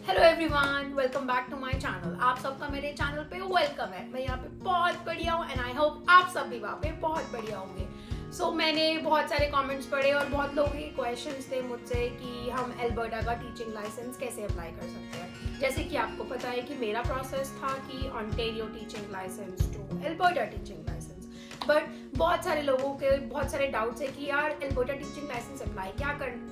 Hello everyone, welcome back to my channel. आप सबका मेरे चैनल पे वेलकम है। मैं यहाँ पे बहुत बढ़िया हूँ एंड आई होप आप सब भी वहाँ पे बहुत बढ़िया होंगे। मैंने बहुत सारे कमेंट्स पढ़े और बहुत लोगों के क्वेश्चंस थे मुझसे कि हम अल्बर्टा का टीचिंग लाइसेंस कैसे अप्लाई कर सकते हैं। जैसे कि आपको पता है कि मेरा प्रोसेस था कि Ontario teaching licence to Alberta teaching licence, but बहुत सारे लोगों के बहुत सारे डाउट्स है कि यार अल्बर्टा टीचिंग लाइसेंस अप्लाई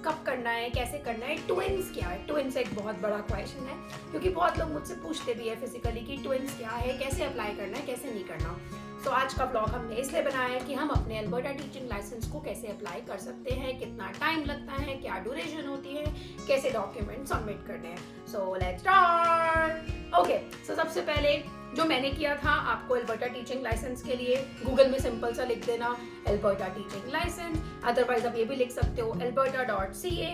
कब करना है, कैसे करना है, ट्विंस क्या है। ट्विंस एक बहुत बड़ा क्वेश्चन है क्योंकि बहुत लोग मुझसे पूछते भी है फिजिकली कि ट्विंस क्या है, कैसे अप्लाई करना है, कैसे नहीं करना। आज का ब्लॉग हमने इसलिए बनाया है कि हम अपने अल्बर्टा टीचिंग लाइसेंस को कैसे अप्लाई कर सकते हैं, कितना टाइम लगता है, क्या ड्यूरेशन होती है, कैसे डॉक्यूमेंट सबमिट करने हैं। Let's start. ओके, सबसे पहले जो मैंने किया था, आपको अल्बर्टा टीचिंग लाइसेंस के लिए गूगल में सिंपल सा लिख देना अल्बर्टा टीचिंग लाइसेंस। अदरवाइज आप ये भी लिख सकते हो alberta.ca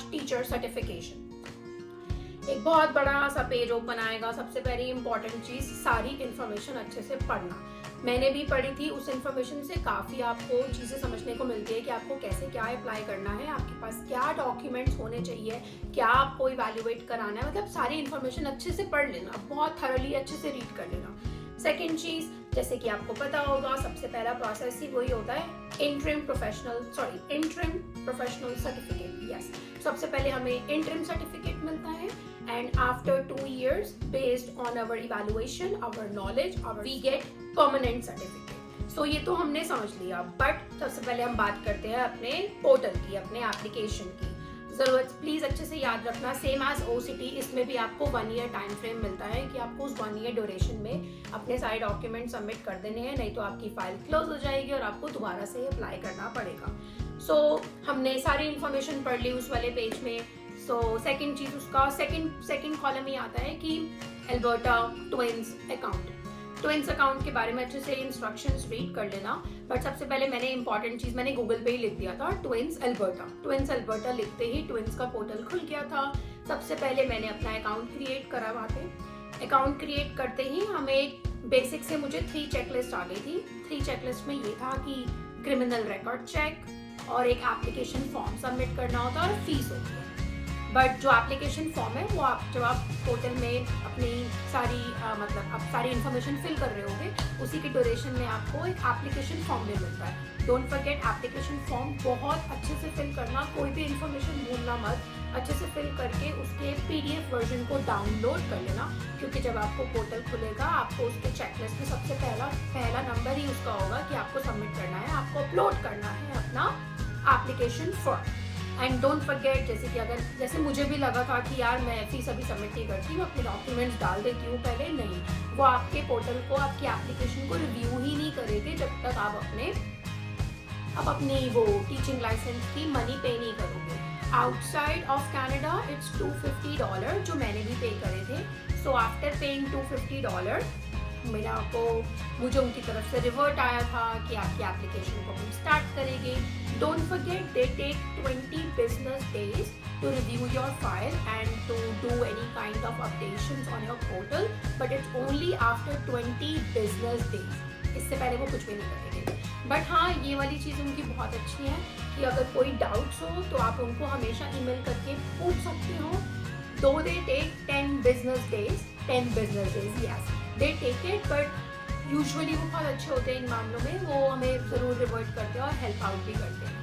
/ टीचर सर्टिफिकेशन। एक बहुत बड़ा सा पेज ओपन आएगा। सबसे पहली इंपॉर्टेंट चीज, सारी इंफॉर्मेशन अच्छे से पढ़ना। मैंने भी पढ़ी थी, उस इंफॉर्मेशन से काफी आपको चीजें समझने को मिलती है कि आपको कैसे क्या अप्लाई करना है, आपके पास क्या डॉक्यूमेंट्स होने चाहिए, क्या आपको इवैल्यूएट कराना है। मतलब सारी इंफॉर्मेशन अच्छे से पढ़ लेना, बहुत थरली अच्छे से रीड कर लेना। सेकेंड चीज, जैसे कि आपको पता होगा, सबसे पहला प्रोसेस ही वही होता है इंटरिम प्रोफेशनल सर्टिफिकेट। यस, सबसे पहले हमें इंटरिम सर्टिफिकेट मिलता है and after 2 years based on our evaluation, our knowledge, we get permanent certificate। ये तो हमने समझ लिया, बट सबसे पहले हम बात करते हैं अपने पोर्टल की, अपने एप्लीकेशन की। जरूरत प्लीज अच्छे से याद रखना, सेम एज OCT, इसमें भी आपको 1 ईयर टाइम फ्रेम मिलता है कि आपको उस 1 ईयर ड्यूरेशन में अपने सारे डॉक्यूमेंट सबमिट कर देने हैं, नहीं तो आपकी फाइल क्लोज हो जाएगी और आपको दोबारा से अप्लाई करना पड़ेगा। हमने सारी इंफॉर्मेशन पढ़ ली उस वाले पेज में। सेकंड चीज, उसका सेकंड कॉलम ही आता है कि अल्बर्टा ट्विंस अकाउंट के बारे में अच्छे से इंस्ट्रक्शंस रीड कर लेना। बट सबसे पहले मैंने इंपॉर्टेंट चीज मैंने गूगल पे ही लिख दिया था, ट्विंस अल्बर्टा लिखते ही ट्विंस का पोर्टल खुल गया था। सबसे पहले मैंने अपना अकाउंट क्रिएट करा। वहाँ पे अकाउंट क्रिएट करते ही हमें बेसिक से मुझे 3 चेकलिस्ट आ गई थी। 3 चेकलिस्ट में ये था कि क्रिमिनल रिकॉर्ड चेक और एक एप्लीकेशन फॉर्म सबमिट करना होता है और फीस होती है। बट जो एप्लीकेशन फॉर्म है वो जब आप पोर्टल में अपनी सारी आप सारी इन्फॉर्मेशन फिल कर रहे होगे, उसी के ड्यूरेशन में आपको एक एप्लीकेशन फॉर्म भी मिलता है। डोंट फॉरगेट, एप्लीकेशन फॉर्म बहुत अच्छे से फिल करना, कोई भी इन्फॉर्मेशन भूलना मत। अच्छे से फिल करके उसके PDF वर्जन को डाउनलोड कर लेना, क्योंकि जब आपको पोर्टल खुलेगा आपको उसके चेकलिस्ट में सबसे पहला नंबर ही उसका होगा कि आपको सबमिट करना है, आपको अपलोड करना है अपना application form. And don't forget, जैसे मुझे भी लगा था कि यार मैं फीस अभी सबमिट नहीं करती, मैं अपने डॉक्यूमेंट्स डाल देती हूँ पहले, नहीं, वो आपके पोर्टल को, आपकी एप्लीकेशन को रिव्यू ही नहीं करेंगे जब तक आप अपनी वो टीचिंग लाइसेंस की मनी पे नहीं करोगे। आउटसाइड ऑफ कैनेडा इट्स $250 जो मैंने भी पे करे थे। आफ्टर पेइंग $250 मुझे उनकी तरफ से रिवर्ट आया था कि आपकी एप्लीकेशन को हम स्टार्ट करेंगे। Don't forget, they take 20 business days to review your file and to do any kind of updations on your portal, but it's only after 20 business days। इससे पहले वो कुछ भी नहीं करेंगे। बट हाँ, ये वाली चीज़ उनकी बहुत अच्छी है कि अगर कोई डाउट्स हो तो आप उनको हमेशा ईमेल करके पूछ सकते हो। Though they take 10 business days, yes they take it, but usually वो बहुत अच्छे होते हैं इन मामलों में, वो हमें ज़रूर रिवर्ट करते हैं और हेल्प आउट भी करते हैं।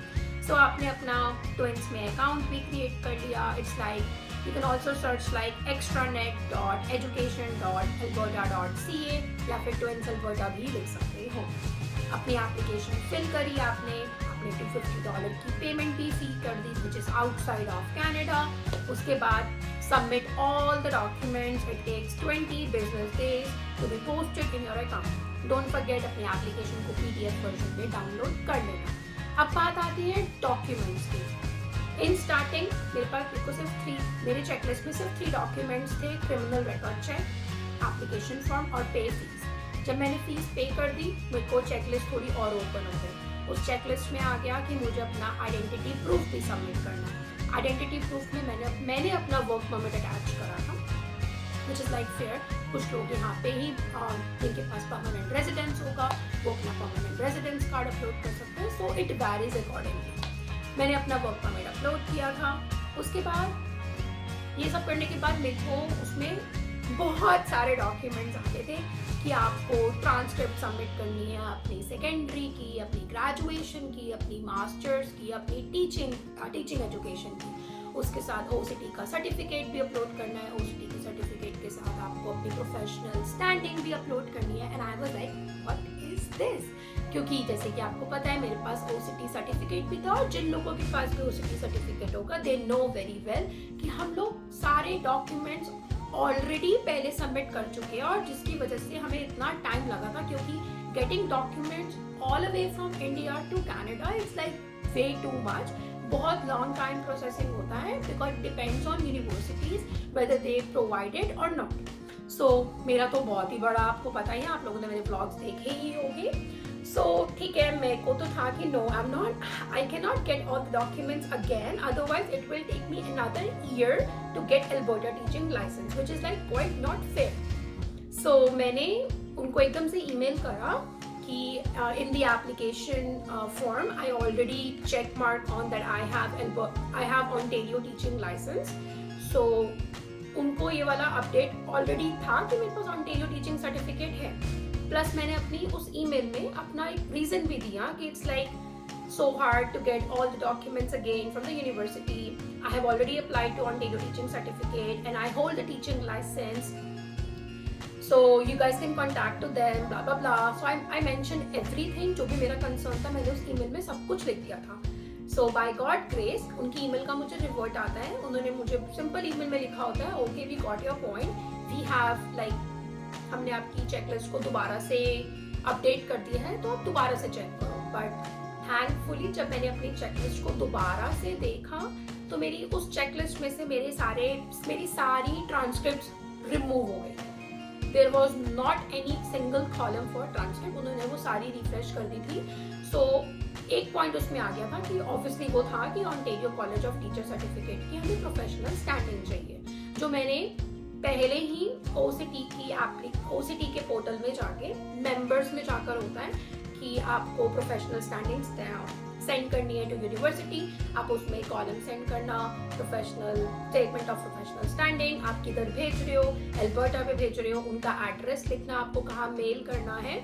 आपने अपना ट्विंस में अकाउंट भी क्रिएट कर लिया। It's like you can also search like extranet.education.alberta.ca या फिर ट्विंस अल्बर्टा भी लिख सकते हो। अपनी एप्लीकेशन फिल करी आपने $250 की पेमेंट भी फी कर दी, which is outside of Canada. उसके बाद submit all the documents, it takes 20 business days to be posted in your account। Don't forget, अपनी एप्लीकेशन को PDF वर्जन में डाउनलोड कर लेना। अब बात आती है डॉक्यूमेंट्स की। इन स्टार्टिंग मेरे चेकलिस्ट में सिर्फ 3 डॉक्यूमेंट्स थे, criminal record check, application form और पे फीस। जब मैंने फीस पे कर दी, मेरे को चेकलिस्ट थोड़ी और ओपन हो गई। उस चेकलिस्ट में आ गया कि मुझे अपना आइडेंटिटी प्रूफ भी सबमिट करना है। आइडेंटिटी प्रूफ में मैंने अपना वर्क परमिट अटैच करा था, विच इज़ लाइक फेयर। कुछ लोग यहाँ पे ही जिनके पास परमानेंट रेजिडेंस होगा वो अपना परमानेंट रेजिडेंस कार्ड अपलोड कर सकते हैं। So it varies accordingly. मैंने अपना वर्क परमिट अपलोड किया था। उसके बाद ये सब करने के बाद मेरे को उसमें बहुत सारे डॉक्यूमेंट्स आते थे कि आपको ट्रांसक्रिप्ट सबमिट करनी है अपनी सेकेंडरी की, अपनी ग्रेजुएशन की, अपनी मास्टर्स की, अपनी टीचिंग एजुकेशन की, उसके साथ OCT का सर्टिफिकेट भी अपलोड करना है, OCT के सर्टिफिकेट के साथ आपको अपनी प्रोफेशनल स्टैंडिंग भी अपलोड करनी है। And I was like what is this, क्योंकि जैसे कि आपको पता है मेरे पास OCT सर्टिफिकेट भी था, और जिन लोगों के पास भी OCT सर्टिफिकेट होगा दे नो वेरी वेल कि हम लोग सारे डॉक्यूमेंट्स ऑलरेडी पहले सबमिट कर चुके हैं, और जिसकी वजह से हमें इतना टाइम लगा था, क्योंकि getting documents all away from India to Canada it's like way too much, बहुत लॉन्ग टाइम प्रोसेसिंग होता है, because depends on universities whether they provided और नॉट। सो मेरा तो बहुत ही बड़ा, आपको पता ही है, आप लोगों ने मेरे ब्लॉग्स देखे ही होंगे। सो ठीक है, मेरे को तो था कि no I can not get all the documents again, otherwise it will take me another year to get Alberta teaching license, which is like quite not fair. So मैंने उनको एकदम से ईमेल करा कि in the application form I already check mark on that I have Ontario teaching license, so उनको ये वाला update already था कि मेरे पास ऑन्टेरियो टीचिंग सर्टिफिकेट है। प्लस मैंने अपनी उस ईमेल में अपना एक रीजन भी दिया कि it's like so hard to get all the documents again from the university, I have already applied to Ontario teaching certificate and I hold the teaching licence, so you guys can contact to them, blah blah blah. So I mentioned everything जो भी मेरा concern था, मैंने उस email में सब कुछ लिख दिया था। So by God grace उनकी ईमेल का मुझे रिवर्ट आता है, उन्होंने मुझे सिंपल ईमेल में लिखा होता है, okay we got your point, we have like हमने आपकी चेकलिस्ट को दोबारा से अपडेट कर दिया है, तो आप दोबारा से चेक करो। बट थैंकफुली जब मैंने अपनी चेकलिस्ट को दोबारा से देखा तो मेरी उस चेकलिस्ट में से मेरी सारी ट्रांसक्रिप्ट्स रिमूव हो गई। There was not any single column for transcript, उन्होंने वो सारी रिफ्रेश कर दी थी। So एक पॉइंट उसमें आ गया था कि ऑब्वियसली वो था कि Ontario college of teacher certificate की हमें प्रोफेशनल स्टैंडिंग चाहिए, जो मैंने पहले ही OCT के पोर्टल में जाके मेंबर्स में जाकर होता है कि आपको प्रोफेशनल स्टैंडिंग सेंड करनी है टू यूनिवर्सिटी, आप उसमें कॉलम सेंड करना, professional statement of professional standing आप किधर भेज रहे हो, अल्बर्टा पे भेज रहे हो, उनका एड्रेस लिखना, आपको कहाँ मेल करना है,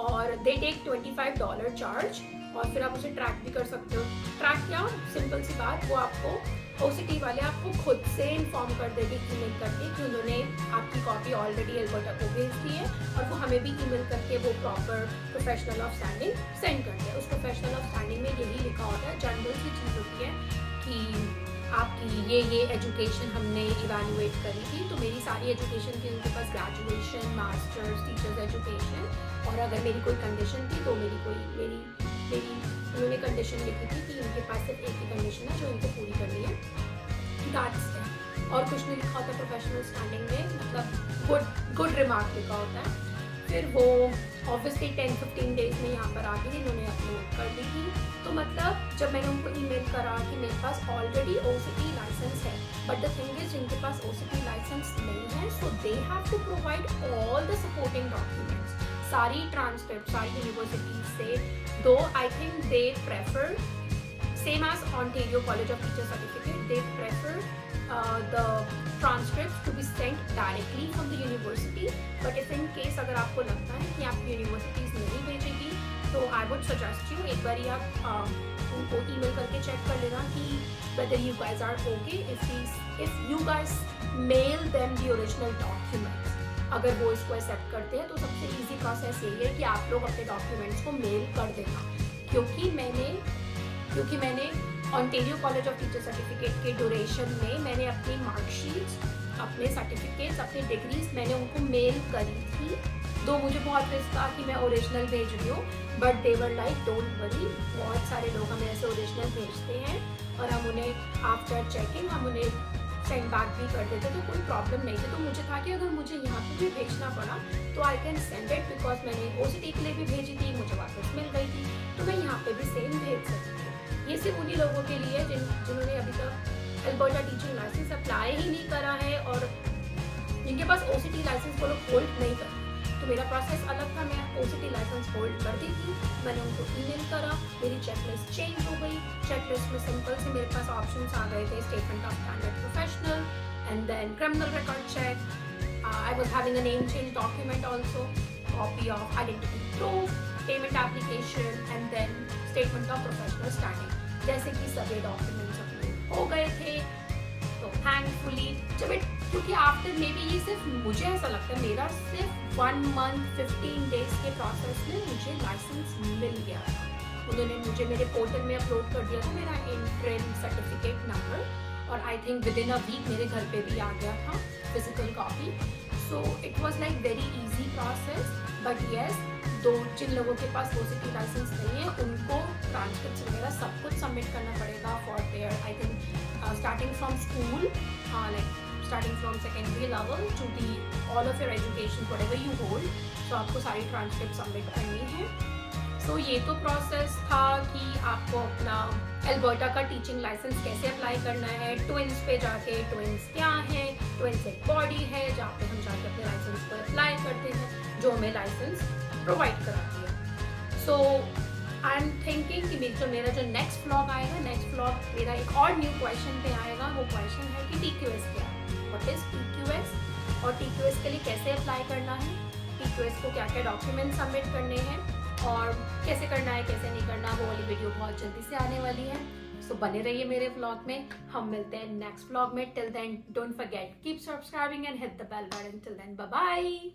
और दे टेक $25 चार्ज, और फिर आप उसे ट्रैक भी कर सकते हो। ट्रैक क्या, सिंपल सी बात, वो आपको OCT वाले आपको खुद से इन्फॉर्म कर देंगे ईमेल करके कि उन्होंने आपकी कॉपी ऑलरेडी अल्बर्टा को भेज दी है, और वो हमें भी ईमेल करके वो proper professional of standing send करते हैं। उस प्रोफेशनल ऑफ स्टैंडिंग में यही लिखा होता है, जनरल सी चीज़ होती है कि आपकी ये एजुकेशन हमने इवैल्यूएट करी थी, तो मेरी सारी एजुकेशन थी, उनके पास ग्रेजुएशन, मास्टर्स, टीचर्स एजुकेशन, और अगर मेरी कोई कंडीशन थी तो मेरी उन्होंने कंडीशन लिखी थी कि इनके पास सिर्फ एक ही कंडीशन है जो इनको पूरी करनी है, दैट्स इट, और कुछ नहीं लिखा होता प्रोफेशनल स्टैंडिंग में, मतलब गुड रिमार्क लिखा होता है। फिर वो ऑब्वियसली 10-15 डेज में यहाँ पर आके इन्होंने अपलोड कर दी थी। तो मतलब जब मैंने उनको ईमेल करा कि मेरे पास ऑलरेडी OCT लाइसेंस है, बट द थिंग इज जिनके पास OCT लाइसेंस नहीं है, so they have to provide all the supporting documents, सारी ट्रांसक्रिप्ट सारी यूनिवर्सिटीज से, though I think they prefer same as Ontario College of Teacher Certificate, they prefer the transcripts to be sent directly from the university, but if in case अगर आपको लगता है कि आपकी universities नहीं भेजेगी, तो आई वुड सजेस्ट यू एक बार आप उनको ईमेल करके चेक कर लेना कि whether you guys are okay if you guys mail them the original documents, अगर वो इसको एक्सेप्ट करते हैं तो सबसे इजी प्रोसेस यही है कि आप लोग अपने डॉक्यूमेंट्स को मेल कर देना, क्योंकि मैंने Ontario college of teacher certificate के ड्यूरेशन में मैंने अपनी मार्कशीट्स, अपने सर्टिफिकेट्स, अपनी डिग्रीज मैंने उनको मेल करी थी। तो मुझे बहुत रिस्क था कि मैं ओरिजिनल भेज रही हूँ, but they were like don't worry, बहुत सारे लोग हमें ऐसे ओरिजिनल भेजते हैं और हम उन्हें आफ्टर चेकिंग हम उन्हें सेंड बैक भी कर देते, तो कोई प्रॉब्लम नहीं थी। तो मुझे था कि अगर मुझे यहाँ पे भी भेजना पड़ा तो I can send it, because मैंने OCT के लिए भी भेजी थी, मुझे वापस मिल गई थी, तो मैं यहाँ पे भी सेम भेज सकती हूँ। ये सिर्फ उन्हीं लोगों के लिए जिन्होंने अभी तक अल्बर्टा टीचिंग लाइसेंस अप्लाई ही नहीं करा है और जिनके पास OCT लाइसेंस वो लोग होल्ड नहीं करते। तो मेरा प्रोसेस अलग था, मैं OCT लाइसेंस होल्ड कर दी थी, मैंने उनको ईमेल करा, मेरी चेकलिस्ट चेंज हो गई। चेकलिस्ट में सिंपल से मेरे पास ऑप्शंस आ गए थे, statement of standard professional, then criminal record check. I was having a name change document also, copy of identity proof, payment application, and then statement of professional standing. जैसे कि सभी documents upload हो गए थे, तो thankfully क्योंकि after may be ये सिर्फ मुझे ऐसा लगता है मेरा सिर्फ 1 month 15 days के प्रोसेस में मुझे लाइसेंस मिल गया था. उन्होंने मुझे मेरे पोर्टल में अपलोड कर दिया था मेरा इंट्रिम सर्टिफिकेट नंबर, और I think within a week मेरे घर पे भी आ गया था physical copy. So it was like very easy process. But yes, जिन लोगों के पास ओसीटी लाइसेंस नहीं है उनको ट्रांसक्रिप्ट्स वगैरह सब कुछ सबमिट करना पड़ेगा for there, I think starting from school, like starting from secondary level to the all of your education whatever you hold. तो आपको सारी ट्रांसक्रिप्ट सबमिट करनी है. तो ये तो प्रोसेस था कि आपको अपना अल्बर्टा का टीचिंग लाइसेंस कैसे अप्लाई करना है. ट्विंस पे जाके, ट्विंस क्या है, ट्विंस एक बॉडी है जहाँ पे हम जाके अपने लाइसेंस पर अप्लाई करते हैं जो हमें लाइसेंस प्रोवाइड कराती है. सो आई एम थिंकिंग कि मेरा जो नेक्स्ट व्लॉग आएगा, नेक्स्ट व्लॉग मेरा एक और न्यू क्वेश्चन पे आएगा. वो क्वेश्चन है कि TQS क्या है, व्हाट इज TQS, और TQS के लिए कैसे अप्लाई करना है, TQS को क्या क्या डॉक्यूमेंट सबमिट करने हैं और कैसे करना है कैसे नहीं करना. वो वाली वीडियो बहुत जल्दी से आने वाली है. सो बने रहिए मेरे व्लॉग में. हम मिलते हैं नेक्स्ट व्लॉग में. Till then don't forget keep subscribing and hit the bell button. Till then bye bye.